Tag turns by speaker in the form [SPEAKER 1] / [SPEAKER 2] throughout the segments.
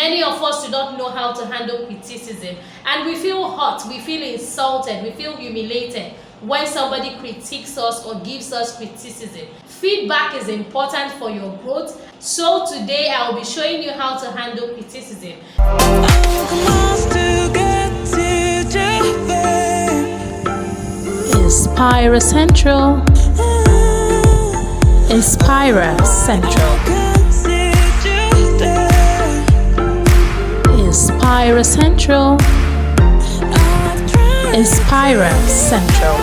[SPEAKER 1] Many of us do not know how to handle criticism, and we feel hurt, we feel insulted, we feel humiliated when somebody critiques us or gives us criticism. Feedback is important for your growth, so today I will be showing you how to handle criticism.
[SPEAKER 2] Inspira Central. Inspira Central. Inspira Central. Inspira Central.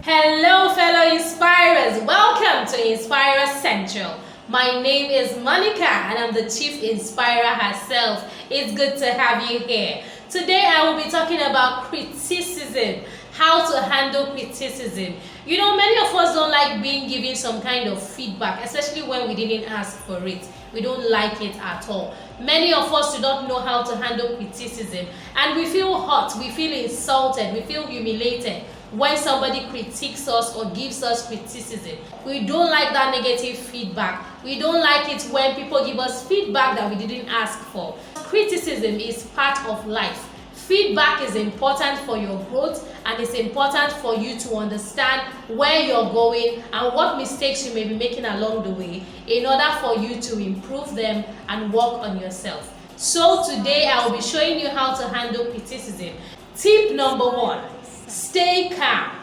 [SPEAKER 1] Hello fellow Inspirers, welcome to Inspira Central. My name is Monica and I'm the Chief Inspirer herself. It's good to have you here. Today I will be talking about criticism, how to handle criticism. You know, many of us don't like being given some kind of feedback, especially when we didn't ask for it. We don't like it at all. Many of us do not know how to handle criticism, and we feel hurt, we feel insulted, we feel humiliated when somebody critiques us or gives us criticism. We don't like that negative feedback. We don't like it when people give us feedback that we didn't ask for. Criticism is part of life. Feedback is important for your growth, and it's important for you to understand where you're going and what mistakes you may be making along the way in order for you to improve them and work on yourself. So today I will be showing you how to handle criticism. Tip number 1, stay calm.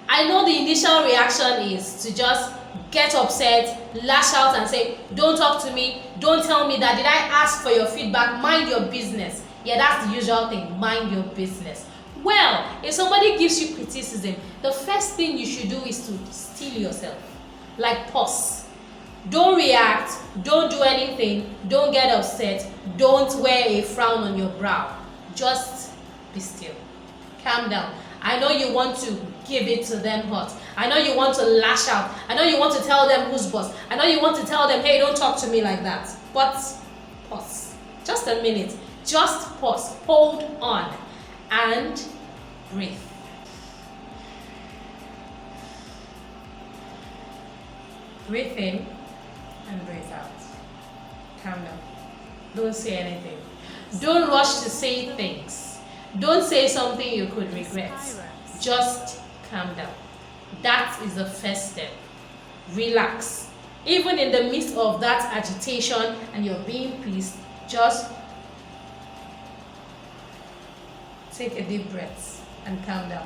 [SPEAKER 1] I know the initial reaction is to just get upset, lash out and say, don't talk to me, don't tell me that, did I ask for your feedback, mind your business. Yeah, that's the usual thing, mind your business. Well, if somebody gives you criticism, the first thing you should do is to still yourself. Like pause. Don't react, don't do anything, don't get upset, don't wear a frown on your brow. Just be still. Calm down. I know you want to give it to them hot. I know you want to lash out. I know you want to tell them who's boss. I know you want to tell them, hey, don't talk to me like that. But pause. Just a minute. Just pause, hold on, and breathe. Breathe in and breathe out. Calm down. Don't say anything. Don't rush to say things. Don't say something you could regret. Just calm down. That is the first step. Relax. Even in the midst of that agitation and you're being pleased, just take a deep breath and calm down.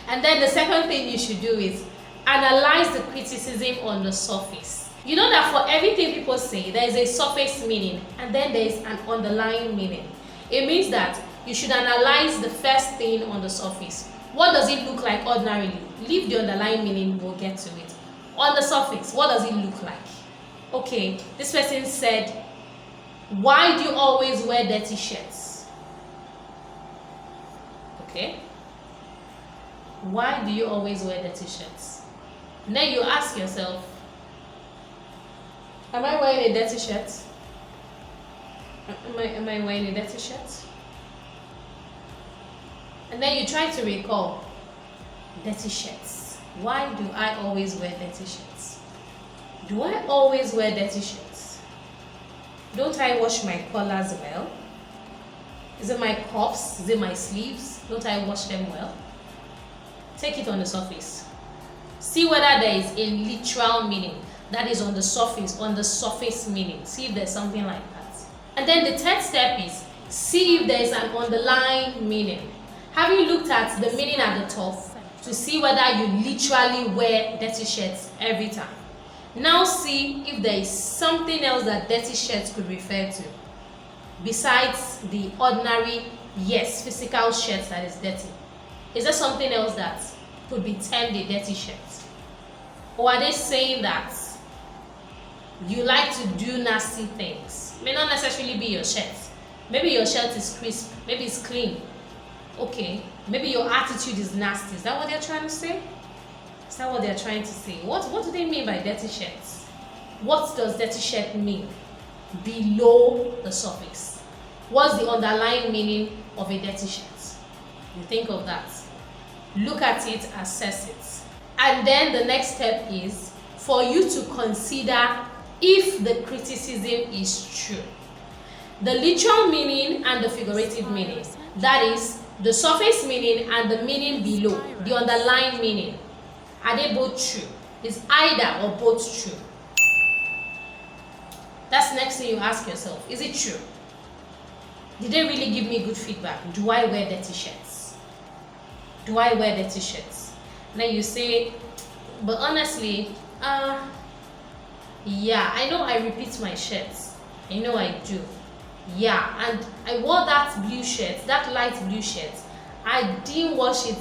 [SPEAKER 1] And then the second thing you should do is analyze the criticism on the surface. You know that for everything people say, there is a surface meaning and then there is an underlying meaning. It means that you should analyze the first thing on the surface. What does it look like ordinarily? Leave the underlying meaning, we'll get to it. On the surface, what does it look like? Okay, this person said, why do you always wear dirty shirts? Okay, why do you always wear dirty shirts? And then you ask yourself, am I wearing a dirty shirt? Am I wearing a dirty shirt? And then you try to recall dirty shirts. Why do I always wear dirty shirts? Do I always wear dirty shirts? Don't I wash my collars well? Is it my cuffs? Is it my sleeves? Don't I wash them well? Take it on the surface. See whether there is a literal meaning that is on the surface meaning. See if there's something like that. And then the third step is see if there is an underlying meaning. Have you looked at the meaning at the top to see whether you literally wear dirty shirts every time? Now see if there is something else that dirty shirts could refer to besides the ordinary, yes, physical shirt that is dirty. Is there something else that could be termed a dirty shirt? Or are they saying that you like to do nasty things? It may not necessarily be your shirt. Maybe your shirt is crisp, maybe it's clean. Okay, maybe your attitude is nasty. Is that what they're trying to say? Is that what they're trying to say? What do they mean by dirty shirts? What does dirty shirt mean below the surface? What's the underlying meaning of a dirty shirt? You think of that. Look at it, assess it. And then the next step is for you to consider if the criticism is true. the literal meaning and the figurative meaning. That is, the surface meaning and the meaning below, the underlying meaning. Are they both true? Is either or both true? That's the next thing you ask yourself. Is it true? Did they really give me good feedback? Do I wear dirty shirts? Do I wear dirty shirts? And then you say, but honestly, yeah, I know I repeat my shirts. I know I do. Yeah, and I wore that blue shirt, that light blue shirt. I didn't wash it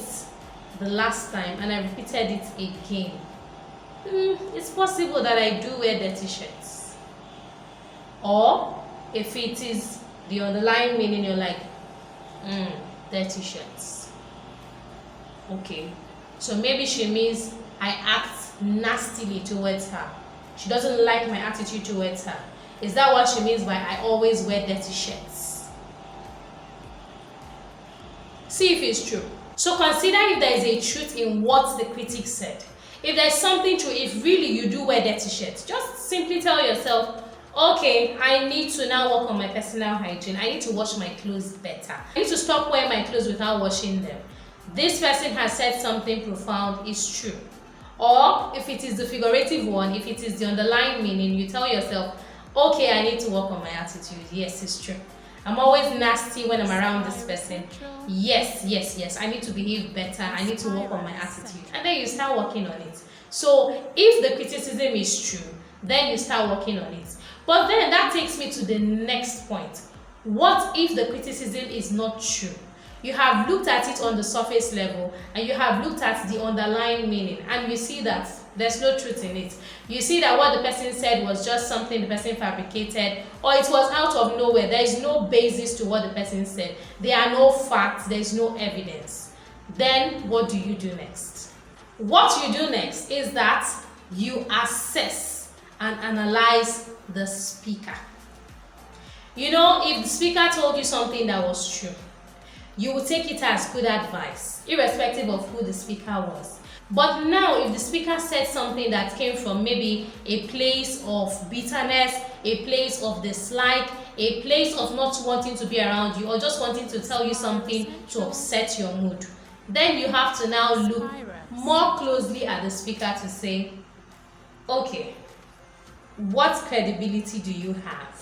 [SPEAKER 1] the last time and I repeated it again. It's possible that I do wear dirty shirts. Or if it is the underlying meaning, you're like, dirty shirts. Okay, so maybe she means I act nastily towards her. She doesn't like my attitude towards her. Is that what she means by I always wear dirty shirts? See if it's true. So consider if there is a truth in what the critic said. If there's something true, if really you do wear dirty shirts, just simply tell yourself, okay, I need to now work on my personal hygiene. I need to wash my clothes better. I need to stop wearing my clothes without washing them. This person has said something profound, is true. Or if it is the figurative one, if it is the underlying meaning, you tell yourself, okay, I need to work on my attitude. Yes, it's true. I'm always nasty when I'm around this person. Yes. I need to behave better. I need to work on my attitude. And then you start working on it. So if the criticism is true, then you start working on it. But then that takes me to the next point. What if the criticism is not true? You have looked at it on the surface level and you have looked at the underlying meaning and you see that there's no truth in it. You see that what the person said was just something the person fabricated, or it was out of nowhere. There is no basis to what the person said. There are no facts. There is no evidence. Then what do you do next? What you do next is that you assess and analyze the speaker. You know, if the speaker told you something that was true, you will take it as good advice, irrespective of who the speaker was. But now, if the speaker said something that came from maybe a place of bitterness, a place of dislike, a place of not wanting to be around you, or just wanting to tell you something to upset your mood, then you have to now look more closely at the speaker to say, okay, what credibility do you have?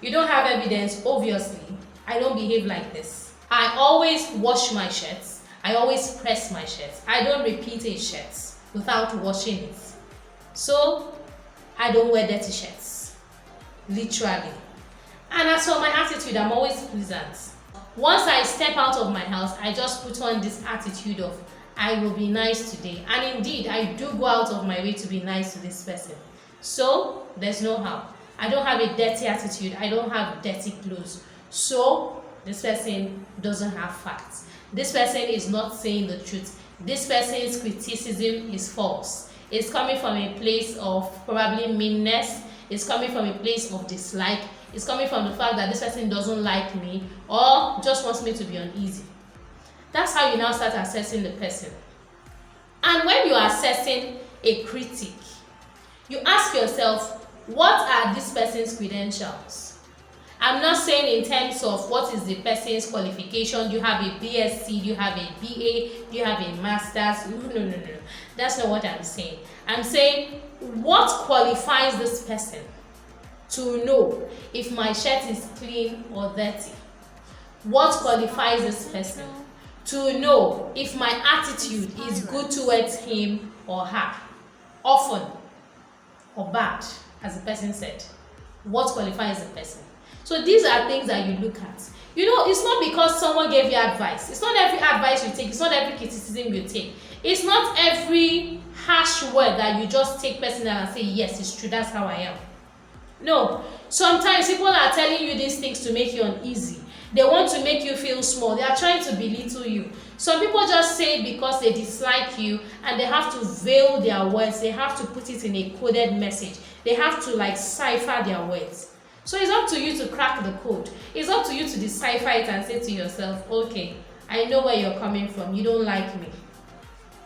[SPEAKER 1] You don't have evidence, obviously. I don't behave like this. I always wash my shirts. I always press my shirts. I don't repeat a shirt without washing it. So I don't wear dirty shirts, literally. And as for my attitude, I'm always pleasant. Once I step out of my house, I just put on this attitude of I will be nice today. And indeed, I do go out of my way to be nice to this person. So there's no how. I don't have a dirty attitude. I don't have dirty clothes. So this person doesn't have facts. This person is not saying the truth. This person's criticism is false. It's coming from a place of probably meanness. It's coming from a place of dislike. It's coming from the fact that this person doesn't like me or just wants me to be uneasy. That's how you now start assessing the person. And when you are assessing a critic, you ask yourself, what are this person's credentials? I'm not saying in terms of what is the person's qualification. Do you have a BSc? Do you have a BA? Do you have a master's? No. That's not what I'm saying. I'm saying what qualifies this person to know if my shirt is clean or dirty? What qualifies this person to know if my attitude is good towards him or her? Often or bad, as the person said. What qualifies the person? So these are things that you look at. You know, it's not because someone gave you advice. It's not every advice you take. It's not every criticism you take. It's not every harsh word that you just take personal and say, yes, it's true, that's how I am. No. Sometimes people are telling you these things to make you uneasy. They want to make you feel small. They are trying to belittle you. Some people just say it because they dislike you and they have to veil their words. They have to put it in a coded message. They have to cipher their words. So it's up to you to crack the code. It's up to you to decipher it and say to yourself, okay, I know where you're coming from. You don't like me.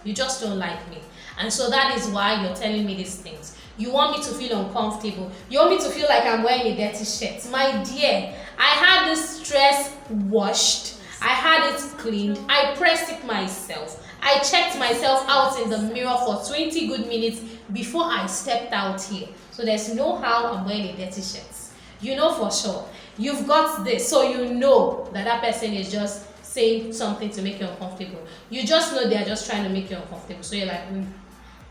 [SPEAKER 1] You just don't like me. And so that is why you're telling me these things. You want me to feel uncomfortable. You want me to feel like I'm wearing a dirty shirt. My dear, I had this dress washed. I had it cleaned. I pressed it myself. I checked myself out in the mirror for 20 good minutes before I stepped out here. So there's no how I'm wearing a dirty shirt. You know for sure. You've got this, so you know that that person is just saying something to make you uncomfortable. You just know they're just trying to make you uncomfortable. So you're like,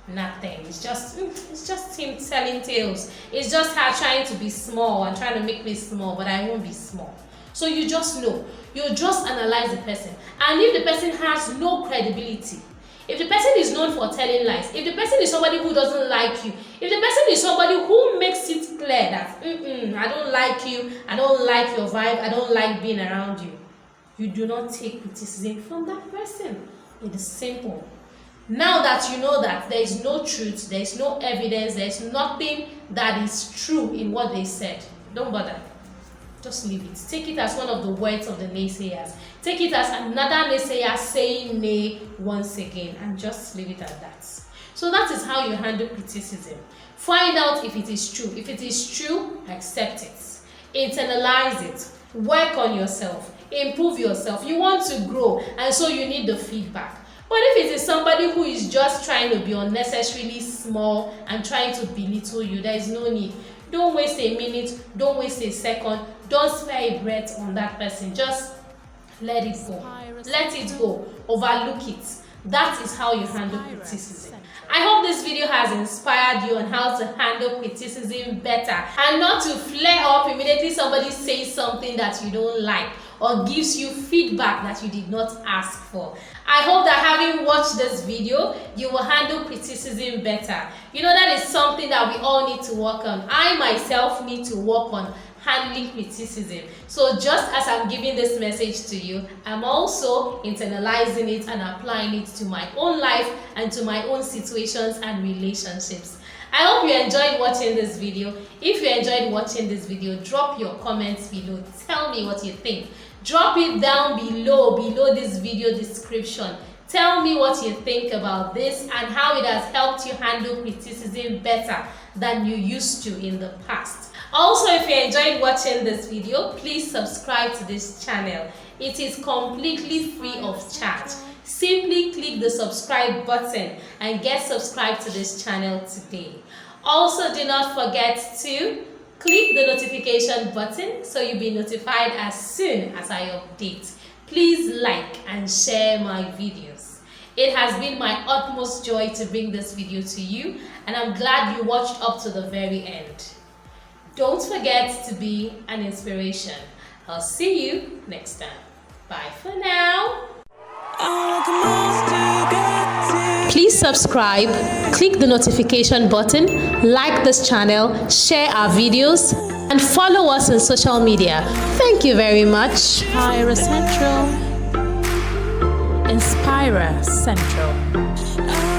[SPEAKER 1] nothing. It's just him telling tales. It's just her trying to be small and trying to make me small, but I won't be small. So you just know. You just analyze the person. And if the person has no credibility, if the person is known for telling lies, if the person is somebody who doesn't like you, if the person is somebody who makes it clear that I don't like you, I don't like your vibe, I don't like being around you, you do not take criticism from that person. It is simple. Now that you know that there is no truth, there is no evidence, there is nothing that is true in what they said, don't bother. Just leave it. Take it as one of the words of the naysayers. Take it as another naysayer saying nay once again, and just leave it at that. So that is how you handle criticism. Find out if it is true. If it is true, accept it. Internalize it. Work on yourself. Improve yourself. You want to grow, and so you need the feedback. But if it is somebody who is just trying to be unnecessarily small and trying to belittle you, there is no need. Don't waste a minute, don't waste a second, don't spare a breath on that person. Just let it go. Let it go. Overlook it. That is how you handle criticism. I hope this video has inspired you on how to handle criticism better and not to flare up immediately somebody says something that you don't like or gives you feedback that you did not ask for. I hope that having watched this video, you will handle criticism better. You know, that is something that we all need to work on. I myself need to work on handling criticism. So just as I'm giving this message to you, I'm also internalizing it and applying it to my own life and to my own situations and relationships. I hope you enjoyed watching this video. If you enjoyed watching this video, drop your comments below. Tell me what you think. Drop it down below this video description. Tell me what you think about this and how it has helped you handle criticism better than you used to in the past. Also, if you enjoyed watching this video, please subscribe to this channel. It is completely free of charge. Simply click the subscribe button and get subscribed to this channel today. Also, do not forget to click the notification button so you'll be notified as soon as I update. Please like and share my videos. It has been my utmost joy to bring this video to you, and I'm glad you watched up to the very end. Don't forget to be an inspiration. I'll see you next time. Bye for now. Please subscribe, click the notification button, like this channel, share our videos, and follow us on social media. Thank you very much.
[SPEAKER 2] Inspira Central. Inspira Central.